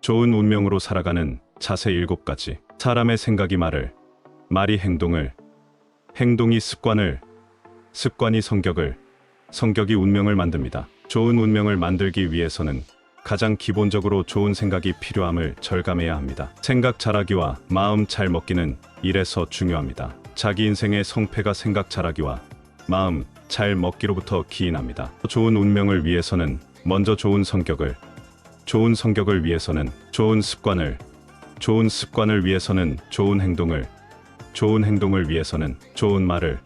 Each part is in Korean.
좋은 운명으로 살아가는 자세 7가지. 사람의 생각이 말을, 말이 행동을, 행동이 습관을, 습관이 성격을, 성격이 운명을 만듭니다. 좋은 운명을 만들기 위해서는 가장 기본적으로 좋은 생각이 필요함을 절감해야 합니다. 생각 잘하기와 마음 잘 먹기는 이래서 중요합니다. 자기 인생의 성패가 생각 잘하기와 마음 잘 먹기로부터 기인합니다. 좋은 운명을 위해서는 먼저 좋은 성격을, 좋은 성격을 위해서는 좋은 습관을, 좋은 습관을 위해서는 좋은 행동을, 좋은 행동을 위해서는 좋은 말을,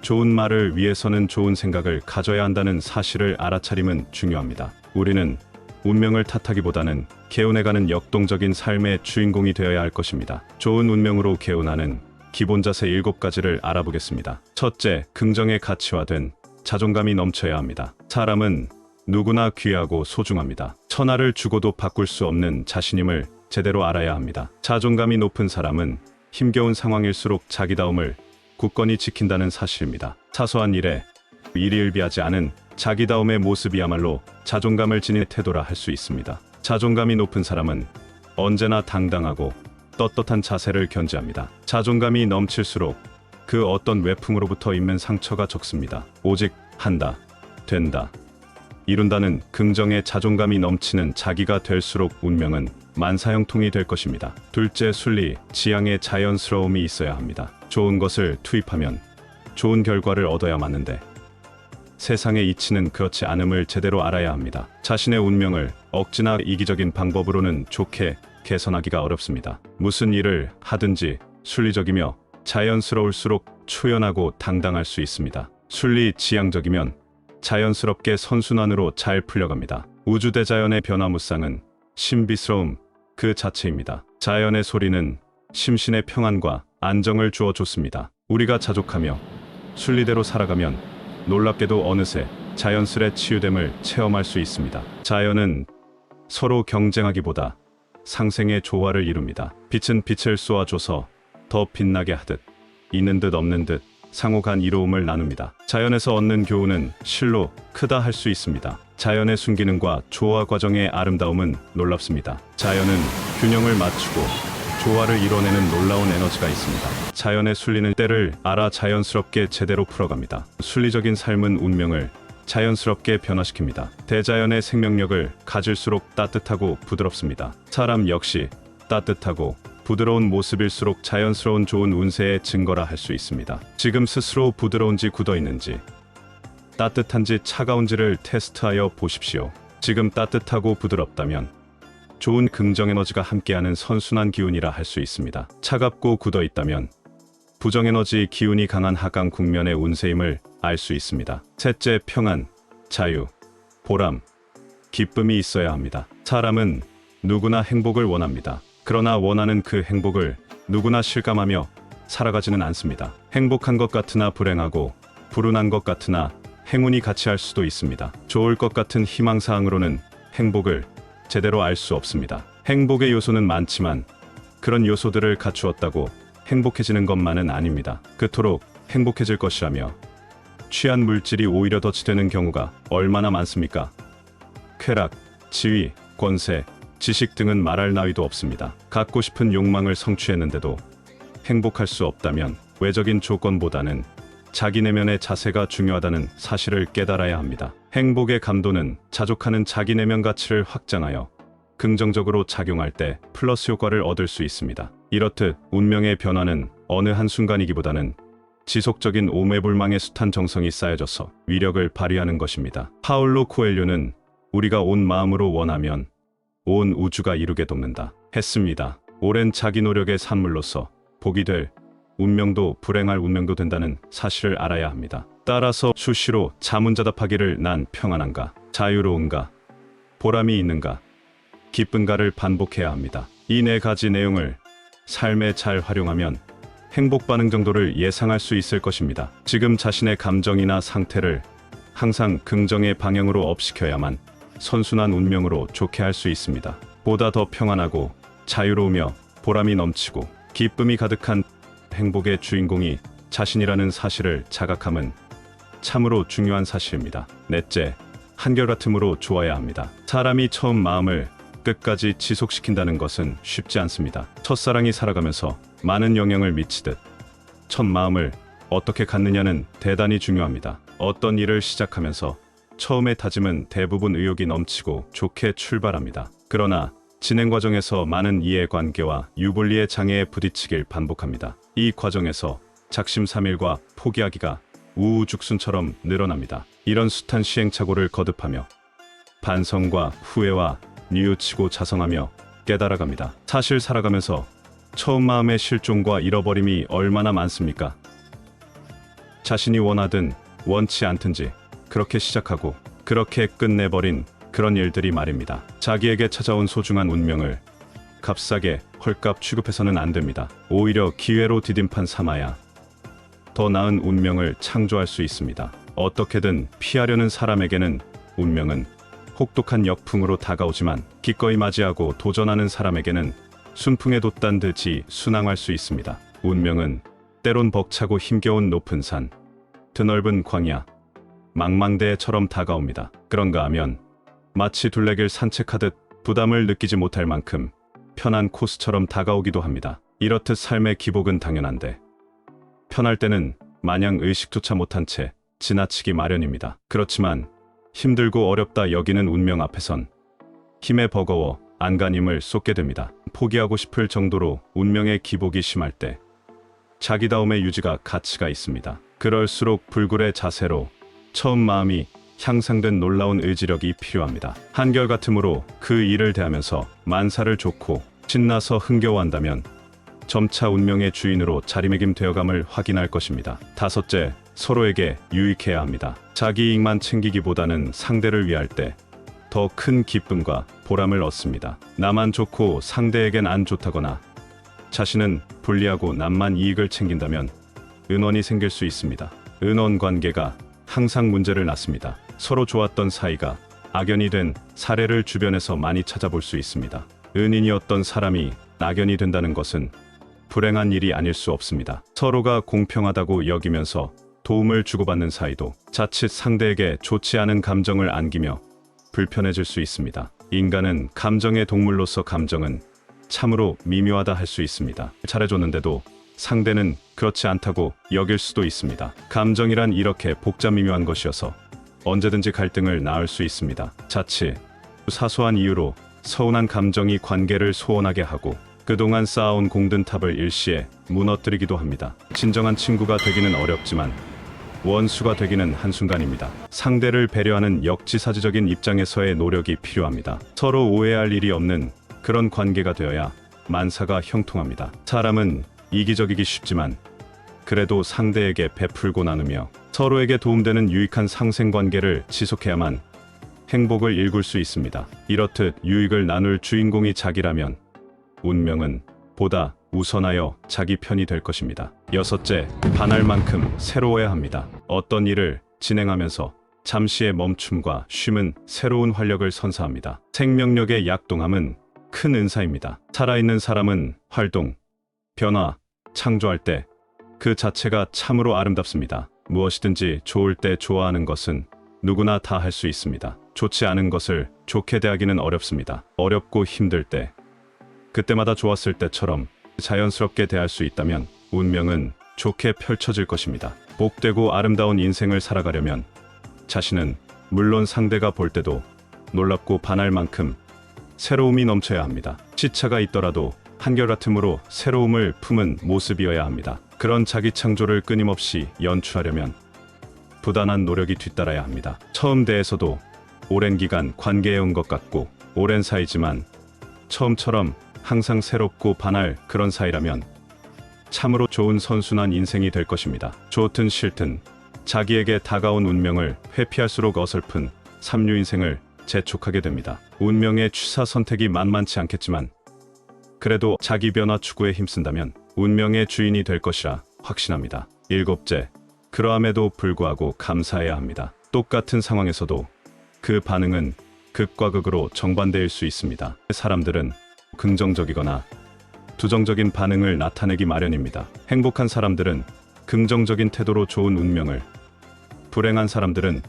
좋은 말을 위해서는 좋은 생각을 가져야 한다는 사실을 알아차림은 중요합니다. 우리는 운명을 탓하기보다는 개운해가는 역동적인 삶의 주인공이 되어야 할 것입니다. 좋은 운명으로 개운하는 기본 자세 7가지를 알아보겠습니다. 첫째, 긍정의 가치화된 자존감이 넘쳐야 합니다. 사람은 누구나 귀하고 소중합니다. 천하를 주고도 바꿀 수 없는 자신임을 제대로 알아야 합니다. 자존감이 높은 사람은 힘겨운 상황일수록 자기다움을 굳건히 지킨다는 사실입니다. 사소한 일에 일희일비하지 않은 자기다움의 모습이야말로 자존감을 지닌 태도라 할 수 있습니다. 자존감이 높은 사람은 언제나 당당하고 떳떳한 자세를 견지합니다. 자존감이 넘칠수록 그 어떤 외풍으로부터 입는 상처가 적습니다. 오직 한다, 된다, 이룬다는 긍정의 자존감이 넘치는 자기가 될수록 운명은 만사형통이 될 것입니다. 둘째, 순리, 지향의 자연스러움이 있어야 합니다. 좋은 것을 투입하면 좋은 결과를 얻어야 마는데 세상의 이치는 그렇지 않음을 제대로 알아야 합니다. 자신의 운명을 억지나 이기적인 방법으로는 좋게 개선하기가 어렵습니다. 무슨 일을 하든지 순리적이며 자연스러울수록 초연하고 당당할 수 있습니다. 순리 지향적이면 자연스럽게 선순환으로 잘 풀려갑니다. 우주대자연의 변화무쌍은 신비스러움 그 자체입니다. 자연의 소리는 심신의 평안과 안정을 주어 줬습니다. 우리가 자족하며 순리대로 살아가면 놀랍게도 어느새 자연스레 치유됨을 체험할 수 있습니다. 자연은 서로 경쟁하기보다 상생의 조화를 이룹니다. 빛은 빛을 쏘아줘서 더 빛나게 하듯 있는 듯 없는 듯 상호 간 이로움을 나눕니다. 자연에서 얻는 교훈은 실로 크다 할 수 있습니다. 자연의 순기능과 조화 과정의 아름다움은 놀랍습니다. 자연은 균형을 맞추고 조화를 이뤄내는 놀라운 에너지가 있습니다. 자연의 순리는 때를 알아 자연스럽게 제대로 풀어갑니다. 순리적인 삶은 운명을 자연스럽게 변화시킵니다. 대자연의 생명력을 가질수록 따뜻하고 부드럽습니다. 사람 역시 따뜻하고 부드러운 모습일수록 자연스러운 좋은 운세의 증거라 할 수 있습니다. 지금 스스로 부드러운지 굳어있는지, 따뜻한지 차가운지를 테스트하여 보십시오. 지금 따뜻하고 부드럽다면 좋은 긍정에너지가 함께하는 선순환 기운이라 할 수 있습니다. 차갑고 굳어있다면 부정에너지 기운이 강한 하강 국면의 운세임을 알 수 있습니다. 셋째, 평안, 자유, 보람, 기쁨이 있어야 합니다. 사람은 누구나 행복을 원합니다. 그러나 원하는 그 행복을 누구나 실감하며 살아가지는 않습니다. 행복한 것 같으나 불행하고 불운한 것 같으나 행운이 같이 할 수도 있습니다. 좋을 것 같은 희망사항으로는 행복을 제대로 알 수 없습니다. 행복의 요소는 많지만 그런 요소들을 갖추었다고 행복해지는 것만은 아닙니다. 그토록 행복해질 것이라며 취한 물질이 오히려 덫이 되는 경우가 얼마나 많습니까? 쾌락, 지위, 권세, 지식 등은 말할 나위도 없습니다. 갖고 싶은 욕망을 성취했는데도 행복할 수 없다면 외적인 조건보다는 자기 내면의 자세가 중요하다는 사실을 깨달아야 합니다. 행복의 감도는 자족하는 자기 내면 가치를 확장하여 긍정적으로 작용할 때 플러스 효과를 얻을 수 있습니다. 이렇듯 운명의 변화는 어느 한순간이기보다는 지속적인 오매불망의 숱한 정성이 쌓여져서 위력을 발휘하는 것입니다. 파울로 코엘료는 우리가 온 마음으로 원하면 온 우주가 이루게 돕는다 했습니다. 오랜 자기 노력의 산물로서 복이 될 운명도 불행할 운명도 된다는 사실을 알아야 합니다. 따라서 수시로 자문자답하기를 난 평안한가, 자유로운가, 보람이 있는가, 기쁜가를 반복해야 합니다. 이 4가지 내용을 삶에 잘 활용하면 행복 반응 정도를 예상할 수 있을 것입니다. 지금 자신의 감정이나 상태를 항상 긍정의 방향으로 업시켜야만 선순환 운명으로 좋게 할 수 있습니다. 보다 더 평안하고 자유로우며 보람이 넘치고 기쁨이 가득한 행복의 주인공이 자신이라는 사실을 자각함은 참으로 중요한 사실입니다. 넷째, 한결같음으로 좋아야 합니다. 사람이 처음 마음을 끝까지 지속시킨다는 것은 쉽지 않습니다. 첫사랑이 살아가면서 많은 영향을 미치듯 첫 마음을 어떻게 갖느냐는 대단히 중요합니다. 어떤 일을 시작하면서 처음의 다짐은 대부분 의욕이 넘치고 좋게 출발합니다. 그러나 진행 과정에서 많은 이해관계와 유불리의 장애에 부딪히길 반복합니다. 이 과정에서 작심삼일과 포기하기가 우후죽순처럼 늘어납니다. 이런 숱한 시행착오를 거듭하며 반성과 후회와 뉘우치고 자성하며 깨달아갑니다. 사실 살아가면서 처음 마음의 실종과 잃어버림이 얼마나 많습니까? 자신이 원하든 원치 않든지 그렇게 시작하고 그렇게 끝내버린 그런 일들이 말입니다. 자기에게 찾아온 소중한 운명을 값싸게 헐값 취급해서는 안 됩니다. 오히려 기회로 디딤판 삼아야 더 나은 운명을 창조할 수 있습니다. 어떻게든 피하려는 사람에게는 운명은 혹독한 역풍으로 다가오지만 기꺼이 맞이하고 도전하는 사람에게는 순풍에 돛단 듯이 순항할 수 있습니다. 운명은 때론 벅차고 힘겨운 높은 산, 드넓은 광야, 망망대해처럼 다가옵니다. 그런가 하면 마치 둘레길 산책하듯 부담을 느끼지 못할 만큼 편한 코스처럼 다가오기도 합니다. 이렇듯 삶의 기복은 당연한데 편할 때는 마냥 의식조차 못한 채 지나치기 마련입니다. 그렇지만 힘들고 어렵다 여기는 운명 앞에선 힘에 버거워 안간힘을 쏟게 됩니다. 포기하고 싶을 정도로 운명의 기복이 심할 때 자기다움의 유지가 가치가 있습니다. 그럴수록 불굴의 자세로 처음 마음이 향상된 놀라운 의지력이 필요합니다. 한결같음으로 그 일을 대하면서 만사를 좇고 신나서 흥겨워한다면 점차 운명의 주인으로 자리매김되어감을 확인할 것입니다. 다섯째, 서로에게 유익해야 합니다. 자기 이익만 챙기기보다는 상대를 위할 때 더 큰 기쁨과 보람을 얻습니다. 나만 좋고 상대에겐 안 좋다거나 자신은 불리하고 남만 이익을 챙긴다면 은원이 생길 수 있습니다. 은원 관계가 항상 문제를 낳습니다. 서로 좋았던 사이가 악연이 된 사례를 주변에서 많이 찾아볼 수 있습니다. 은인이었던 사람이 악연이 된다는 것은 불행한 일이 아닐 수 없습니다. 서로가 공평하다고 여기면서 도움을 주고받는 사이도 자칫 상대에게 좋지 않은 감정을 안기며 불편해질 수 있습니다. 인간은 감정의 동물로서 감정은 참으로 미묘하다 할 수 있습니다. 잘해줬는데도 상대는 그렇지 않다고 여길 수도 있습니다. 감정이란 이렇게 복잡미묘한 것이어서 언제든지 갈등을 낳을 수 있습니다. 자칫 사소한 이유로 서운한 감정이 관계를 소원하게 하고 그동안 쌓아온 공든탑을 일시에 무너뜨리기도 합니다. 진정한 친구가 되기는 어렵지만 원수가 되기는 한순간입니다. 상대를 배려하는 역지사지적인 입장에서의 노력이 필요합니다. 서로 오해할 일이 없는 그런 관계가 되어야 만사가 형통합니다. 사람은 이기적이기 쉽지만 그래도 상대에게 베풀고 나누며 서로에게 도움되는 유익한 상생관계를 지속해야만 행복을 일굴 수 있습니다. 이렇듯 유익을 나눌 주인공이 자기라면 운명은 보다 우선하여 자기 편이 될 것입니다. 여섯째, 반할 만큼 새로워야 합니다. 어떤 일을 진행하면서 잠시의 멈춤과 쉼은 새로운 활력을 선사합니다. 생명력의 약동함은 큰 은사입니다. 살아있는 사람은 활동, 변화, 창조할 때 그 자체가 참으로 아름답습니다. 무엇이든지 좋을 때 좋아하는 것은 누구나 다 할 수 있습니다. 좋지 않은 것을 좋게 대하기는 어렵습니다. 어렵고 힘들 때 그때마다 좋았을 때처럼 자연스럽게 대할 수 있다면 운명은 좋게 펼쳐질 것입니다. 복되고 아름다운 인생을 살아가려면 자신은 물론 상대가 볼 때도 놀랍고 반할 만큼 새로움이 넘쳐야 합니다. 시차가 있더라도 한결같음으로 새로움을 품은 모습이어야 합니다. 그런 자기 창조를 끊임없이 연출하려면 부단한 노력이 뒤따라야 합니다. 처음 대해서도 오랜 기간 관계해온 것 같고 오랜 사이지만 처음처럼 항상 새롭고 반할 그런 사이라면 참으로 좋은 선순환 인생이 될 것입니다. 좋든 싫든 자기에게 다가온 운명을 회피할수록 어설픈 삼류 인생을 재촉하게 됩니다. 운명의 취사 선택이 만만치 않겠지만 그래도 자기 변화 추구에 힘쓴다면 운명의 주인이 될 것이라 확신합니다. 일곱째, 그러함에도 불구하고 감사해야 합니다. 똑같은 상황에서도 그 반응은 극과 극으로 정반대일 수 있습니다. 사람들은 긍정적이거나 부정적인 반응을 나타내기 마련입니다. 행복한 사람들은 긍정적인 태도로 좋은 운명을, 불행한 사람들은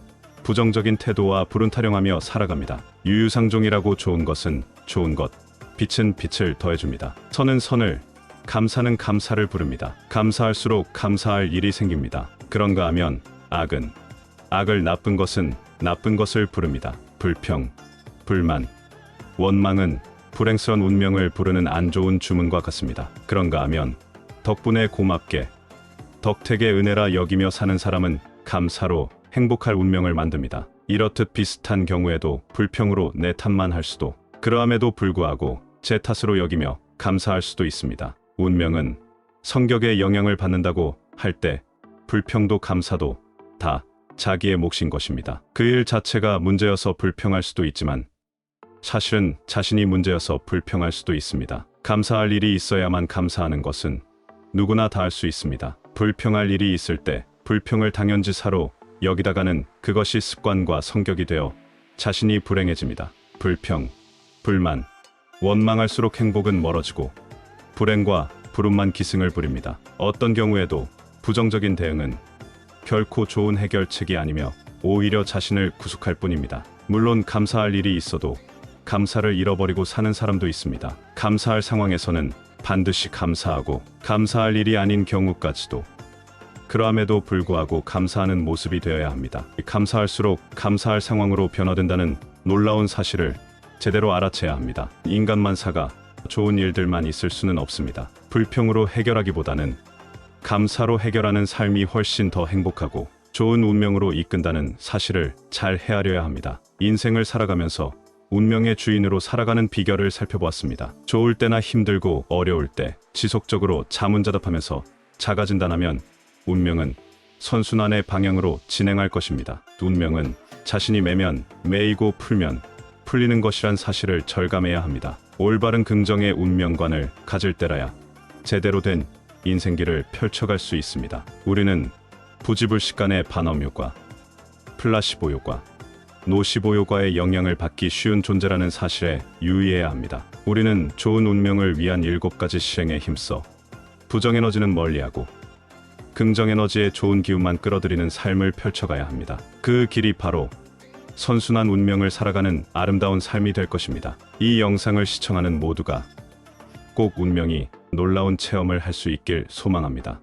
부정적인 태도와 불운 타령하며 살아갑니다. 유유상종이라고 좋은 것은 좋은 것, 빛은 빛을 더해줍니다. 선은 선을, 감사는 감사를 부릅니다. 감사할수록 감사할 일이 생깁니다. 그런가 하면 악은 악을, 나쁜 것은 나쁜 것을 부릅니다. 불평, 불만, 원망은 불행스런 운명을 부르는 안 좋은 주문과 같습니다. 그런가 하면 덕분에 고맙게, 덕택의 은혜라 여기며 사는 사람은 감사로 행복할 운명을 만듭니다. 이렇듯 비슷한 경우에도 불평으로 내 탓만 할 수도, 그러함에도 불구하고 제 탓으로 여기며 감사할 수도 있습니다. 운명은 성격에 영향을 받는다고 할 때 불평도 감사도 다 자기의 몫인 것입니다. 그 일 자체가 문제여서 불평할 수도 있지만 사실은 자신이 문제여서 불평할 수도 있습니다. 감사할 일이 있어야만 감사하는 것은 누구나 다 할 수 있습니다. 불평할 일이 있을 때 불평을 당연지사로 여기다가는 그것이 습관과 성격이 되어 자신이 불행해집니다. 불평, 불만, 원망할수록 행복은 멀어지고 불행과 불운만 기승을 부립니다. 어떤 경우에도 부정적인 대응은 결코 좋은 해결책이 아니며 오히려 자신을 구속할 뿐입니다. 물론 감사할 일이 있어도 감사를 잃어버리고 사는 사람도 있습니다. 감사할 상황에서는 반드시 감사하고 감사할 일이 아닌 경우까지도 그러함에도 불구하고 감사하는 모습이 되어야 합니다. 감사할수록 감사할 상황으로 변화된다는 놀라운 사실을 제대로 알아채야 합니다. 인간만사가 좋은 일들만 있을 수는 없습니다. 불평으로 해결하기보다는 감사로 해결하는 삶이 훨씬 더 행복하고 좋은 운명으로 이끈다는 사실을 잘 헤아려야 합니다. 인생을 살아가면서 운명의 주인으로 살아가는 비결을 살펴보았습니다. 좋을 때나 힘들고 어려울 때 지속적으로 자문자답하면서 자가진단하면 운명은 선순환의 방향으로 진행할 것입니다. 운명은 자신이 매면 매이고 풀면 풀리는 것이란 사실을 절감해야 합니다. 올바른 긍정의 운명관을 가질 때라야 제대로 된 인생길을 펼쳐갈 수 있습니다. 우리는 부지불식간의 반엄효과, 플라시보 효과, 노시보 효과의 영향을 받기 쉬운 존재라는 사실에 유의해야 합니다. 우리는 좋은 운명을 위한 7가지 실행에 힘써 부정에너지는 멀리하고 긍정에너지의 좋은 기운만 끌어들이는 삶을 펼쳐가야 합니다. 그 길이 바로 선순환 운명을 살아가는 아름다운 삶이 될 것입니다. 이 영상을 시청하는 모두가 꼭 운명이 놀라운 체험을 할 수 있길 소망합니다.